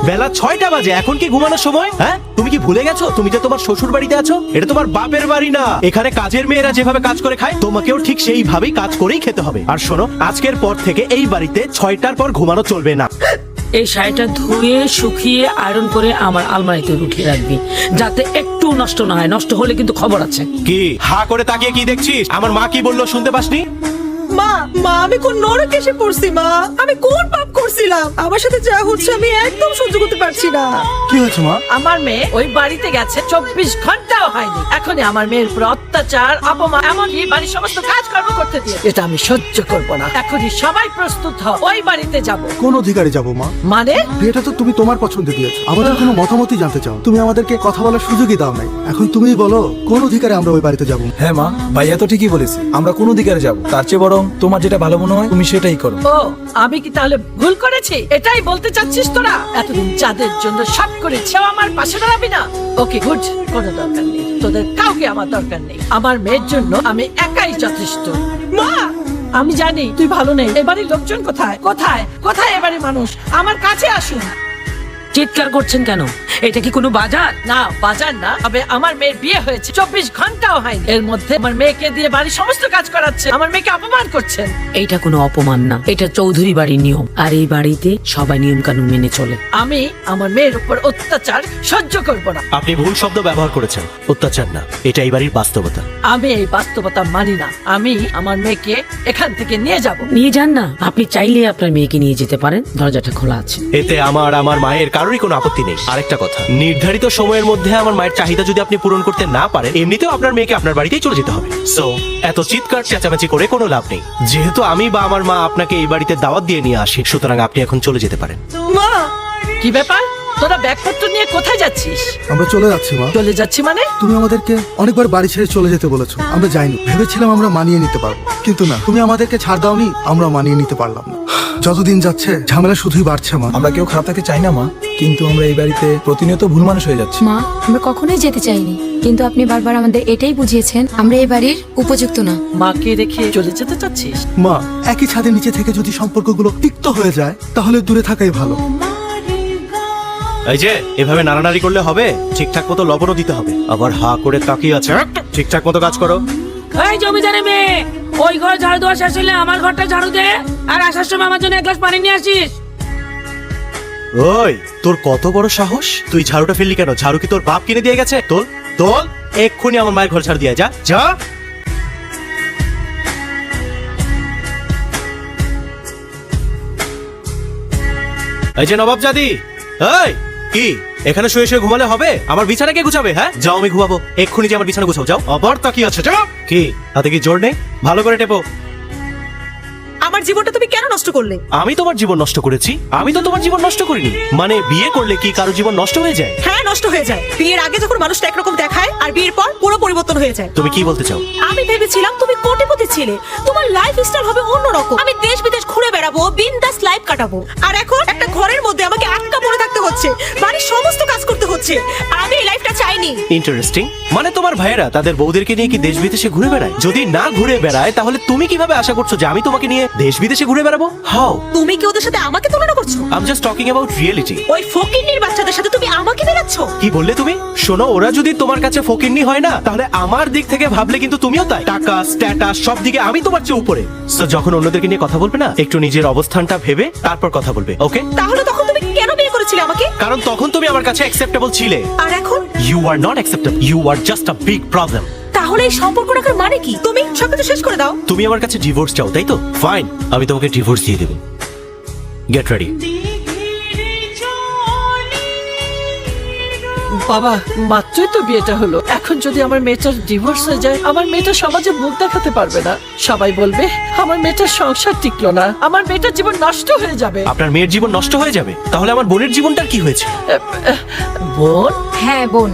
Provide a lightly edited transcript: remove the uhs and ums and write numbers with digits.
বেলা 6টা বাজে, এখন কি ঘুমানোর সময়? হ্যাঁ, তুমি কি ভুলে গেছো তুমি যে তোমার শ্বশুর বাড়িতে আছো? এটা তোমার বাপের বাড়ি না। এখানে কাজের মেয়েরা যেভাবে কাজ করে খায়, তোমাকেও ঠিক সেইভাবেই কাজ করেই খেতে হবে। আর শোনো, আজকের পর থেকে এই বাড়িতে 6টার পর ঘুমানো চলবে না। এই শাড়িটা ধুয়ে শুকিয়ে আয়রন করে আমার আলমারিতে উঠিয়ে রাখবি, যাতে একটু নষ্ট না হয়। নষ্ট হলে কিন্তু খবর আছে। কি হা করে তাকিয়ে কি দেখছিস? আমার মা কি বললো শুনতে পাসনি? মা মা আমি কোন নরকে এসে পড়ছি? মা আমি কোন পাপ করছিলাম? আমার সাথে যা হচ্ছে আমি একদম সহ্য করতে পারছি না। কি হয়েছে মা? আমার মেয়ে ওই বাড়িতে গেছে, 24 ঘন্টাও হয়নি। এখনই আমার মেয়ের উপর অত্যাচার, অপমান, এমনকি বাড়ির সমস্ত কাজকর্ম করতে দিয়ে, এটা আমি সহ্য করব না। এখনই সবাই প্রস্তুত হও, ওই বাড়িতে যাব। কোন অধিকারে যাবো মা? মানে বিয়েটা তো তুমি তোমার পছন্দে দিয়েছো, আমাদের কোনো মতামতই জানতে চাও? তুমি আমাদেরকে কথা বলার সুযোগই দাও নাই। এখন তুমিই বলো কোন অধিকারে আমরা ওই বাড়িতে যাবো? হ্যাঁ মা, ভাইয়া তো ঠিকই বলেছে, আমরা কোন অধিকারে যাব? তার চেয়ে বরং তোমার যেটা ভালো মনে হয় তুমি সেটাই করো। ও, আমি কি তাহলে ভুল করেছি? এটাই বলতে চাচ্ছিস তোরা? এতদিন যাদের জন্য সব করেছি, আমার পাশে দাঁড়াবি না? ওকে গুড, কোনো দরকার নেই, তোদের কাউকে আমার দরকার নেই। আমার মেয়ের জন্য আমি একাই যথেষ্ট। মা আমি জানি তুই ভালো নেই। এবারে লোকজন কোথায় কোথায় কোথায়? এবারে মানুষ আমার কাছে আসুন। চিৎকার করছেন কেন? এটা কি কোনো বাজার? না, বাজার না। তবে আমার মেয়ের বিয়ে হয়েছে 24 ঘন্টাও হয়নি, এর মধ্যে আমার মেয়েকে দিয়ে বাড়ির সমস্ত কাজ করাচ্ছে, আমার মেয়েকে অপমান করছেন। এইটা কোনো অপমান না, এটা চৌধুরী বাড়ির নিয়ম। আর এই বাড়িতে সবাই নিয়ম কানুন মেনে চলে। আমি আমার মেয়ের উপর অত্যাচার সহ্য করব না। আপনি ভুল শব্দ ব্যবহার করেছেন। অত্যাচার না, এটা এই বাড়ির বাস্তবতা। আমি এই বাস্তবতা মানি না। আমি আমার মেয়েকে এখান থেকে নিয়ে যাব। নিয়ে যান না, আপনি চাইলে আপনার মেয়েকে নিয়ে যেতে পারেন, দরজাটা খোলা আছে। এতে আমার মায়ের কারোরই কোনো আপত্তি নেই। আরেকটা কথা, নির্ধারিত সময়ের মধ্যে আমার মায়ের চাহিদা যদি আপনি পূরণ করতে না পারেন, এমনিতেও আপনার মেয়েকে আপনার বাড়িতেই চলে যেতে হবে। সো এত চিৎকার চেঁচামেচি করে কোনো লাভ নেই। যেহেতু আমি বা আমার মা আপনাকে এই বাড়িতে দাওয়াত দিয়ে নিয়ে আসি, সুতরাং আপনি এখন চলে যেতে পারেন। মা কি ব্যাপার? তোরা ব্যাগপত্র নিয়ে কোথায় যাচ্ছিস? আমরা চলে যাচ্ছি মা। চলে যাচ্ছি মানে? তুমি আমাদেরকে অনেকবার বাড়ি ছেড়ে চলে যেতে বলেছো, আমরা যাইনি। ভেবেছিলাম আমরা মানিয়ে নিতে পারবো, কিন্তু না, তুমি আমাদেরকে ছাড় দাওনি, আমরা মানিয়ে নিতে পারলাম না। যতদিন যাচ্ছে ঝামেলা শুধুই বাড়ছে মা। আমরা কেউ খারাপ থাকতে চাই না মা, কিন্তু আমরা এই বাড়িতে প্রতিনিয়ত ভুল মানুষ হয়ে যাচ্ছি। মা, আমরা কখনোই যেতে চাইনি, কিন্তু আপনি বারবার আমাদের এটাই বুঝিয়েছেন আমরা এই বাড়ির উপযুক্ত না। মাকে রেখে চলে যেতে চাচ্ছিস? মা, একই ছাদের নিচে থেকে যদি সম্পর্কগুলো তিক্ত হয়ে যায়, তাহলে দূরে থাকাই ভালো। এই যে এভাবে নাড়ানাড়ি করলে হবে? ঠিকঠাক মতো লবণও দিতে হবে। আবার হা করে তাকিয়ে আছে, ঠিকঠাক মতো কাজ করো। এই জমিদারে মেয়ে, ওই ঘর ঝাড়ু দেওয়া শেষ হলে আমার ঘরটা ঝাড়ু দে, আর আসার সময় আমার জন্য এক গ্লাস পানি নিয়ে আসিস। ওই, তোর কত বড় সাহস? তুই ঝাড়ুটা ফেললি কেন? ঝাড়ু কি তোর বাপ কিনে দিয়ে গেছে? তোল তোল, এক্ষুনি আমার মায়ের ঘর ঝাড়ু দিয়ে যা যা। এই যে নবাব জাদি, এই কি এখানে শুয়ে শুয়ে ঘুমালে হবে? আমার বিছানা কে গুছাবে? হ্যাঁ, যাও, আমি ঘুমাবো। এক্ষুনি যে আমার বিছানা গুছাও, যাও। আবার তাকিয়ে আছে, যাও। কি হাতে কি জোর নেই? ভালো করে টেপো। আমার জীবনটা তুমি কেন নষ্ট করলে? আমি তোমার জীবন নষ্ট করেছি? আমি তো তোমার জীবন নষ্ট করিনি। মানে বিয়ে করলে কি কারো জীবন নষ্ট হয়ে যায়? হ্যাঁ, নষ্ট হয়ে যায়। বিয়ের আগে যখন মানুষটা একরকম দেখায়, আর বিয়ের পর পুরো পরিবর্তন হয়ে যায়। তুমি কি বলতে চাও? আমি ভেবেছিলাম তুমি কোটিপতি ছিলে, তোমার লাইফ স্টাইল হবে অন্যরকম। আমি দেশ বিদেশ ঘুরে বেড়াবো, বিন্দাস লাইফ কাটাবো। আর এখন একটা ঘরের মধ্যে আমাকে আটকা পড়ে থাকতে হচ্ছে, বাড়ির সমস্ত কাজ করতে হচ্ছে। আর আমি এই লাইফটা চাইনি। ইন্টারেস্টিং। মানে তোমার ভাইয়েরা তাদের বউদেরকে নিয়ে কি দেশ বিদেশে ঘুরে বেড়ায়? যদি না ঘুরে বেড়ায়, তাহলে তুমি কিভাবে আশা করছো যে আমি তোমাকে নিয়ে দেশ বিদেশে ঘুরে বেড়াবো? হাউ? তুমি কি ওদের সাথে আমাকে তুলনা করছো? I am just talking about reality. ওই ফকিন্নির বাচ্চাদের সাথে তুমি আমাকে বেরাচ্ছ? কি বললে তুমি? শোনো, ওরা যদি তোমার কাছে ফকিন্নি হয় না, তাহলে আমার দিক থেকে ভাবলে কিন্তু তুমিও তাই। টাকা, স্ট্যাটাস, সব দিকে আমি তোমার চেয়ে উপরে। সো যখন অন্যদেরকে নিয়ে কথা বলবে না, একটু নিজের অবস্থানটা ভেবে তারপর কথা বলবে, ওকে? তাহলে তখন তুমি কেন বিয়ে করেছিলে আমাকে? কারণ তখন তুমি আমার কাছে অ্যাকসেপ্টেবল ছিলে। আর এখন? You are not acceptable, you are just a big problem. তাহলে এই সম্পর্ক রাখার মানে কি? তুমি সবকিছু শেষ করে দাও। তুমি আমার কাছে ডিভোর্স চাও, তাই তো? ফাইন, আমি তোমাকে ডিভোর্স দিয়ে দেব। Get ready. বাবা, মাত্রই তো বিয়েটা হলো, এখন যদি আমার মেয়েটার ডিভোর্স হয়ে যায়, আমার মেয়েটা সমাজে মুখ দেখাতে পারবে না। সবাই বলবে আমার মেয়েটার সংসার টিকলো না, আমার মেয়েটার জীবন নষ্ট হয়ে যাবে। আপনার মেয়ের জীবন নষ্ট হয়ে যাবে? তাহলে আমার বোনের জীবনটার কি হয়েছে? বোন? হ্যাঁ বোন,